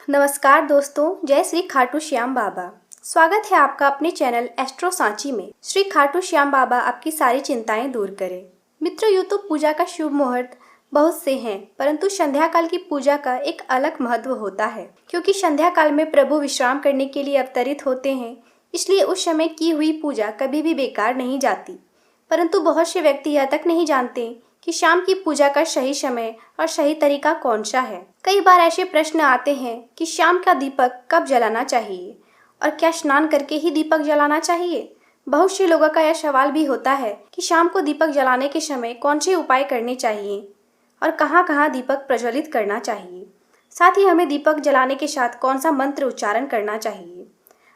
नमस्कार दोस्तों, जय श्री खाटू श्याम बाबा। स्वागत है आपका अपने चैनल एस्ट्रो सांची में। श्री खाटू श्याम बाबा आपकी सारी चिंताएं दूर करें। मित्रों, यूँ तो पूजा का शुभ मुहूर्त बहुत से हैं, परंतु संध्या काल की पूजा का एक अलग महत्व होता है, क्योंकि संध्या काल में प्रभु विश्राम करने के लिए अवतरित होते हैं। इसलिए उस समय की हुई पूजा कभी भी बेकार नहीं जाती। परंतु बहुत से व्यक्ति यह तक नहीं जानते कि शाम की पूजा का सही समय और सही तरीका कौन सा है। कई बार ऐसे प्रश्न आते हैं कि शाम का दीपक कब जलाना चाहिए और क्या स्नान करके ही दीपक जलाना चाहिए। बहुत से लोगों का यह सवाल भी होता है कि शाम को दीपक जलाने के समय कौन से उपाय करने चाहिए और कहाँ कहाँ दीपक प्रज्वलित करना चाहिए। साथ ही हमें दीपक जलाने के साथ कौन सा मंत्र उच्चारण करना चाहिए।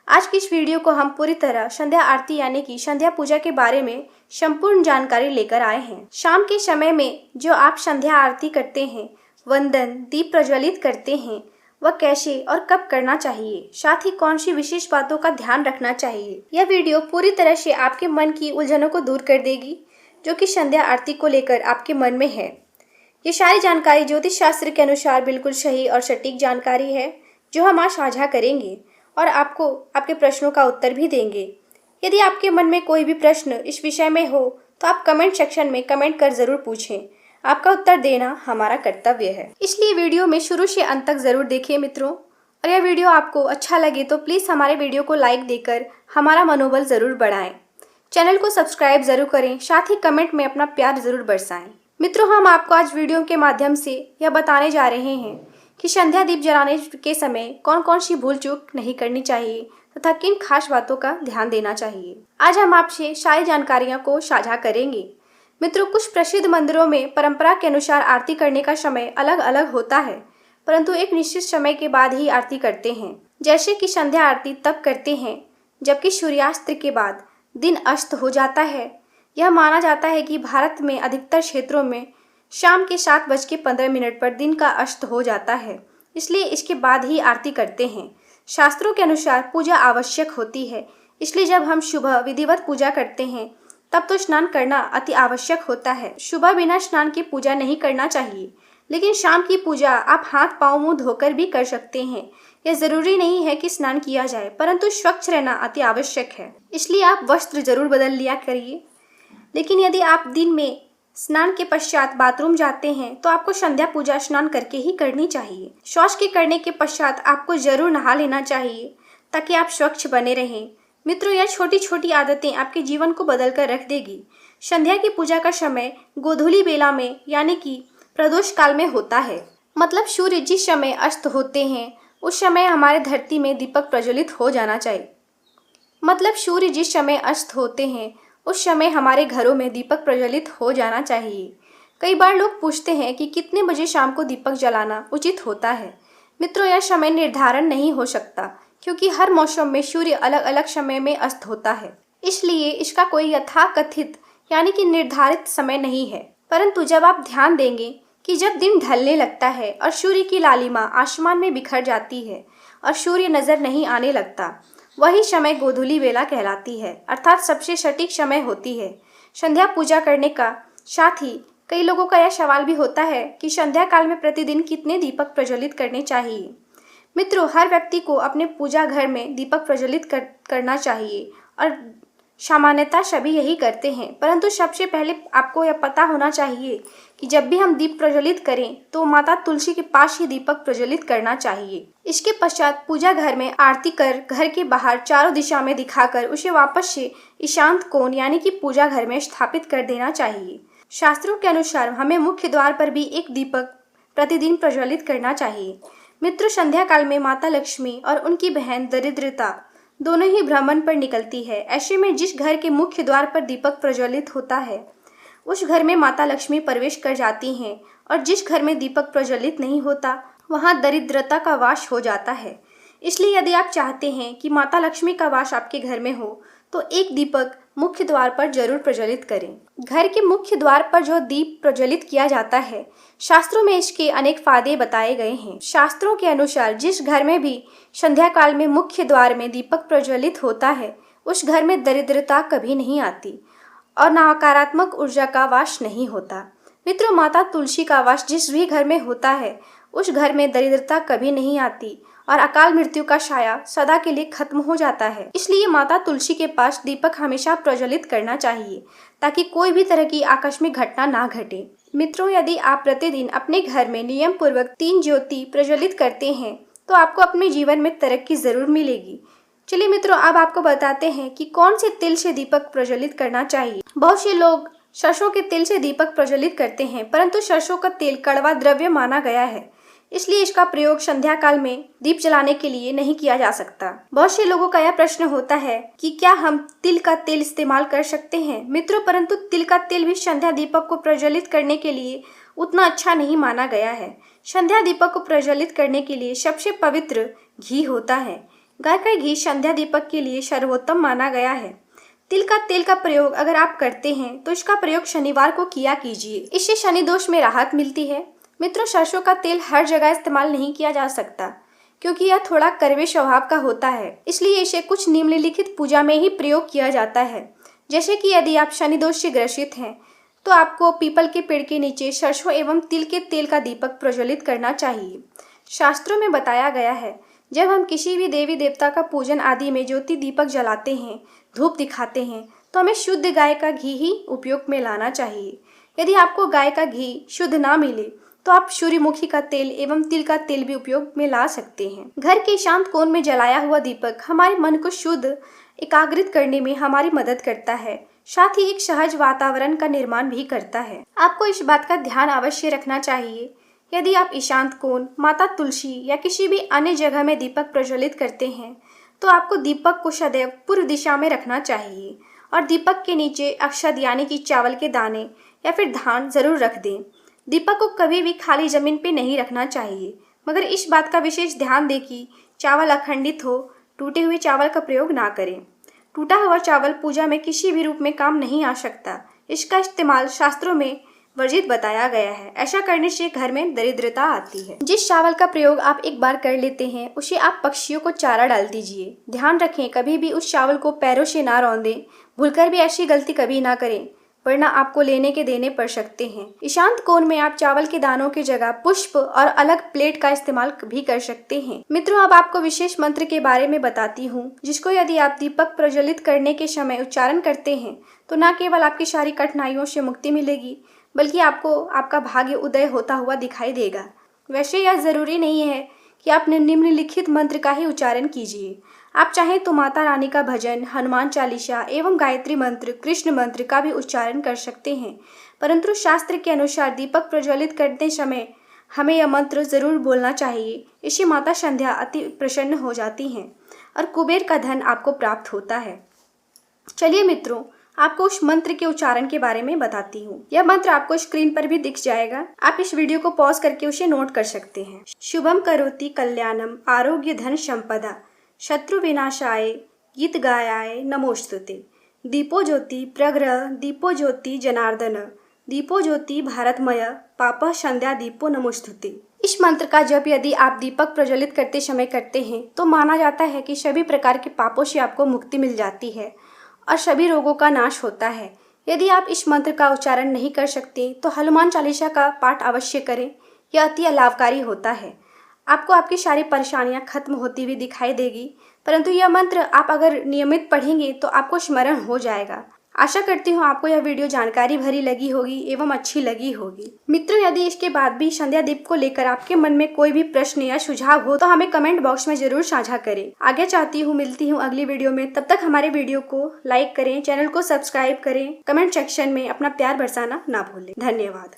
आज की इस वीडियो को हम पूरी तरह संध्या आरती यानी कि संध्या पूजा के बारे में संपूर्ण जानकारी लेकर आए हैं। शाम के समय में जो आप संध्या आरती करते हैं, वंदन, दीप प्रज्वलित करते हैं, वह कैसे और कब करना चाहिए, साथ ही कौन सी विशेष बातों का ध्यान रखना चाहिए। यह वीडियो पूरी तरह से आपके मन की उलझनों को दूर कर देगी जो कि संध्या आरती को लेकर आपके मन में है। ये सारी जानकारी ज्योतिष शास्त्र के अनुसार बिल्कुल सही और सटीक जानकारी है, जो हम आज साझा करेंगे और आपको आपके प्रश्नों का उत्तर भी देंगे। यदि आपके मन में कोई भी प्रश्न इस विषय में हो तो आप कमेंट सेक्शन में कमेंट कर जरूर पूछें। आपका उत्तर देना हमारा कर्तव्य है, इसलिए वीडियो में शुरू से अंत तक जरूर देखिए मित्रों। और यह वीडियो आपको अच्छा लगे तो प्लीज़ हमारे वीडियो को लाइक देकर हमारा मनोबल ज़रूर बढ़ाएं। चैनल को सब्सक्राइब जरूर करें, साथ ही कमेंट में अपना प्यार जरूर बरसाएं। मित्रों, हम आपको आज वीडियो के माध्यम से यह बताने जा रहे हैं कि संध्या दीप जलाने के समय कौन कौन सी भूल चूक नहीं करनी चाहिए तथा किन खास बातों का ध्यान देना चाहिए। आज हम आपसे सारी जानकारियों को साझा करेंगे। मित्रों, कुछ प्रसिद्ध मंदिरों में परंपरा के अनुसार आरती करने का समय अलग अलग होता है, परंतु एक निश्चित समय के बाद ही आरती करते हैं। जैसे कि संध्या आरती तब करते हैं जबकि सूर्यास्त के बाद दिन अस्त हो जाता है। यह माना जाता है कि भारत में अधिकतर क्षेत्रों में शाम के 7:15 पर दिन का अस्त हो जाता है, इसलिए इसके बाद ही आरती करते हैं। शास्त्रों के अनुसार पूजा आवश्यक होती है, इसलिए जब हम सुबह विधिवत पूजा करते हैं तब तो स्नान करना अति आवश्यक होता है। सुबह बिना स्नान की पूजा नहीं करना चाहिए, लेकिन शाम की पूजा आप हाथ पाँव मुँह धोकर भी कर सकते हैं। यह जरूरी नहीं है कि स्नान किया जाए, परंतु स्वच्छ रहना अति आवश्यक है, इसलिए आप वस्त्र जरूर बदल लिया करिए। लेकिन यदि आप दिन में स्नान के पश्चात बाथरूम जाते हैं तो आपको संध्या पूजा स्नान करके ही करनी चाहिए। शौच के करने के पश्चात आपको जरूर नहा लेना चाहिए ताकि आप स्वच्छ बने रहें। मित्रों, यह छोटी छोटी आदतें आपके जीवन को बदल कर रख देगी। संध्या की पूजा का समय गोधूली बेला में यानी कि प्रदोष काल में होता है। मतलब सूर्य जिस समय अस्त होते हैं उस समय हमारे धरती में दीपक प्रज्वलित हो जाना चाहिए। मतलब सूर्य जिस समय अस्त होते हैं उस समय हमारे घरों में दीपक प्रज्वलित हो जाना चाहिए। कई बार लोग पूछते हैं कि कितने बजे शाम को दीपक जलाना उचित होता है। मित्रों, यह समय निर्धारण नहीं हो सकता, क्योंकि हर मौसम में सूर्य अलग अलग समय में अस्त होता है, इसलिए इसका कोई यथाकथित यानी कि निर्धारित समय नहीं है। परंतु जब आप ध्यान देंगे कि जब दिन ढलने लगता है और सूर्य की लालिमा आसमान में बिखर जाती है और सूर्य नजर नहीं आने लगता, वही समय गोधूली बेला कहलाती है, अर्थात सबसे सटीक समय होती है संध्या पूजा करने का। साथ ही कई लोगों का यह सवाल भी होता है कि संध्या काल में प्रतिदिन कितने दीपक प्रज्वलित करने चाहिए। मित्रों, हर व्यक्ति को अपने पूजा घर में दीपक प्रज्वलित करना चाहिए और सामान्यतः सभी यही करते हैं, परंतु सबसे पहले आपको यह पता होना चाहिए कि जब भी हम दीप प्रज्वलित करें तो माता तुलसी के पास ही दीपक प्रज्वलित करना चाहिए। इसके पश्चात पूजा घर में आरती कर घर के बाहर चारों दिशा में दिखाकर उसे वापस से ईशांत कोण यानी कि पूजा घर में स्थापित कर देना चाहिए। शास्त्रों के अनुसार हमें मुख्य द्वार पर भी एक दीपक प्रतिदिन प्रज्वलित करना चाहिए। मित्रों, संध्या काल में माता लक्ष्मी और उनकी बहन दरिद्रता दोनों ही भ्रमण पर निकलती है। ऐसे में जिस घर के मुख्य द्वार पर दीपक प्रज्वलित होता है उस घर में माता लक्ष्मी प्रवेश कर जाती हैं, और जिस घर में दीपक प्रज्वलित नहीं होता वहां दरिद्रता का वास हो जाता है। इसलिए यदि आप चाहते हैं कि माता लक्ष्मी का वास आपके घर में हो तो एक दीपक मुख्य द्वार पर जरूर प्रज्वलित करें। घर के मुख्य द्वार पर जो दीप प्रज्वलित किया जाता है, शास्त्रों में इसके अनेक फायदे बताए गए हैं। शास्त्रों के अनुसार जिस घर में भी संध्या काल में मुख्य द्वार में दीपक प्रज्वलित होता है उस घर में दरिद्रता कभी नहीं आती और नकारात्मक ऊर्जा का वास नहीं होता। मित्रों, माता तुलसी का वास जिस भी घर में होता है उस घर में दरिद्रता कभी नहीं आती और अकाल मृत्यु का साया सदा के लिए खत्म हो जाता है। इसलिए माता तुलसी के पास दीपक हमेशा प्रज्वलित करना चाहिए ताकि कोई भी तरह की आकस्मिक घटना ना घटे। मित्रों, यदि आप प्रतिदिन अपने घर में नियम पूर्वक 3 ज्योति प्रज्वलित करते हैं तो आपको अपने जीवन में तरक्की जरूर मिलेगी। चलिए मित्रों, अब आपको बताते हैं कि कौन से तिल से दीपक प्रज्वलित करना चाहिए। बहुत से लोग सरसों के तेल से दीपक प्रज्वलित करते हैं, परंतु सरसों का तेल कड़वा द्रव्य माना गया है, इसलिए इसका प्रयोग संध्या काल में दीप जलाने के लिए नहीं किया जा सकता। बहुत से लोगों का यह प्रश्न होता है कि क्या हम तिल का तेल इस्तेमाल कर सकते हैं। मित्रों, परंतु तिल का तेल भी संध्या दीपक को प्रज्वलित करने के लिए उतना अच्छा नहीं माना गया है। संध्या दीपक को प्रज्वलित करने के लिए सबसे पवित्र घी होता है। गाय का घी संध्या दीपक के लिए सर्वोत्तम माना गया है। तिल का तेल का प्रयोग अगर आप करते हैं तो इसका प्रयोग शनिवार को किया कीजिए, इससे शनि दोष में राहत मिलती है। मित्रों, सरसों का तेल हर जगह इस्तेमाल नहीं किया जा सकता क्योंकि यह थोड़ा कड़वे स्वभाव का होता है, इसलिए इसे कुछ निम्नलिखित पूजा में ही प्रयोग किया जाता है। जैसे कि यदि आप शनि दोष से ग्रसित हैं तो आपको पीपल के पेड़ के नीचे सरसों एवं तिल के तेल का दीपक प्रज्वलित करना चाहिए। शास्त्रों में बताया गया है, जब हम किसी भी देवी देवता का पूजन आदि में ज्योति दीपक जलाते हैं, धूप दिखाते हैं, तो हमें शुद्ध गाय का घी ही उपयोग में लाना चाहिए। यदि आपको गाय का घी शुद्ध ना मिले तो आप सूर्यमुखी का तेल एवं तिल का तेल भी उपयोग में ला सकते हैं। घर के शांत कोण में जलाया हुआ दीपक हमारे मन को शुद्ध एकाग्रित करने में हमारी मदद करता है, साथ ही एक सहज वातावरण का निर्माण भी करता है। आपको इस बात का ध्यान अवश्य रखना चाहिए, यदि आप ईशांत कोण, माता तुलसी या किसी भी अन्य जगह में दीपक प्रज्वलित करते हैं तो आपको दीपक को सदैव पूर्व दिशा में रखना चाहिए और दीपक के नीचे अक्षत यानी कि चावल के दाने या फिर धान जरूर रख दें। दीपक को कभी भी खाली जमीन पे नहीं रखना चाहिए, मगर इस बात का विशेष ध्यान दें कि चावल अखंडित हो। टूटे हुए चावल का प्रयोग ना करें। टूटा हुआ चावल पूजा में किसी भी रूप में काम नहीं आ सकता। इसका इस्तेमाल शास्त्रों में वर्जित बताया गया है। ऐसा करने से घर में दरिद्रता आती है। जिस चावल का प्रयोग आप एक बार कर लेते हैं उसे आप पक्षियों को चारा डाल दीजिए। ध्यान रखें, कभी भी उस चावल को पैरों से ना रौंदें। भूलकर भी ऐसी गलती कभी ना करें, वरना आपको लेने के देने पड़ सकते हैं। ईशांत कोण में आप चावल के दानों की जगह पुष्प और अलग प्लेट का इस्तेमाल भी कर सकते हैं। मित्रों, अब आपको विशेष मंत्र के बारे में बताती हूँ, जिसको यदि आप दीपक प्रज्वलित करने के समय उच्चारण करते हैं तो न केवल आपकी सारी कठिनाइयों से मुक्ति मिलेगी, बल्कि आपको आपका भाग्य उदय होता हुआ दिखाई देगा। वैसे यह जरूरी नहीं है कि आप निम्नलिखित मंत्र का ही उच्चारण कीजिए। आप चाहें तो माता रानी का भजन, हनुमान चालीसा एवं गायत्री मंत्र, कृष्ण मंत्र का भी उच्चारण कर सकते हैं, परंतु शास्त्र के अनुसार दीपक प्रज्वलित करते समय हमें यह मंत्र जरूर बोलना चाहिए। इससे माता संध्या अति प्रसन्न हो जाती हैं और कुबेर का धन आपको प्राप्त होता है। चलिए मित्रों, आपको उस मंत्र के उच्चारण के बारे में बताती हूँ। यह मंत्र आपको स्क्रीन पर भी दिख जाएगा। आप इस वीडियो को पॉज करके उसे नोट कर सकते हैं। शुभम करोति कल्याणम आरोग्य धन संपदा शत्रु विनाशाय गीत गायाय नमोस्तुते। दीपो ज्योति प्रग्रह दीपो ज्योति जनार्दन दीपो ज्योति भारतमय पापः संध्या दीपो नमोस्तुते। इस मंत्र का जप यदि आप दीपक प्रज्वलित करते समय करते हैं तो माना जाता है कि सभी प्रकार के पापों से आपको मुक्ति मिल जाती है और सभी रोगों का नाश होता है। यदि आप इस मंत्र का उच्चारण नहीं कर सकते तो हनुमान चालीसा का पाठ अवश्य करें, यह अति लाभकारी होता है। आपको आपकी सारी परेशानियां खत्म होती हुई दिखाई देगी, परंतु यह मंत्र आप अगर नियमित पढ़ेंगे तो आपको स्मरण हो जाएगा। आशा करती हूँ आपको यह वीडियो जानकारी भरी लगी होगी एवं अच्छी लगी होगी। मित्रों, यदि इसके बाद भी संध्या दीप को लेकर आपके मन में कोई भी प्रश्न या सुझाव हो तो हमें कमेंट बॉक्स में जरूर साझा करें। आगे चाहती हूँ मिलती हूँ अगली वीडियो में। तब तक हमारे वीडियो को लाइक करें, चैनल को सब्सक्राइब करें, कमेंट सेक्शन में अपना प्यार बरसाना ना भूलें। धन्यवाद।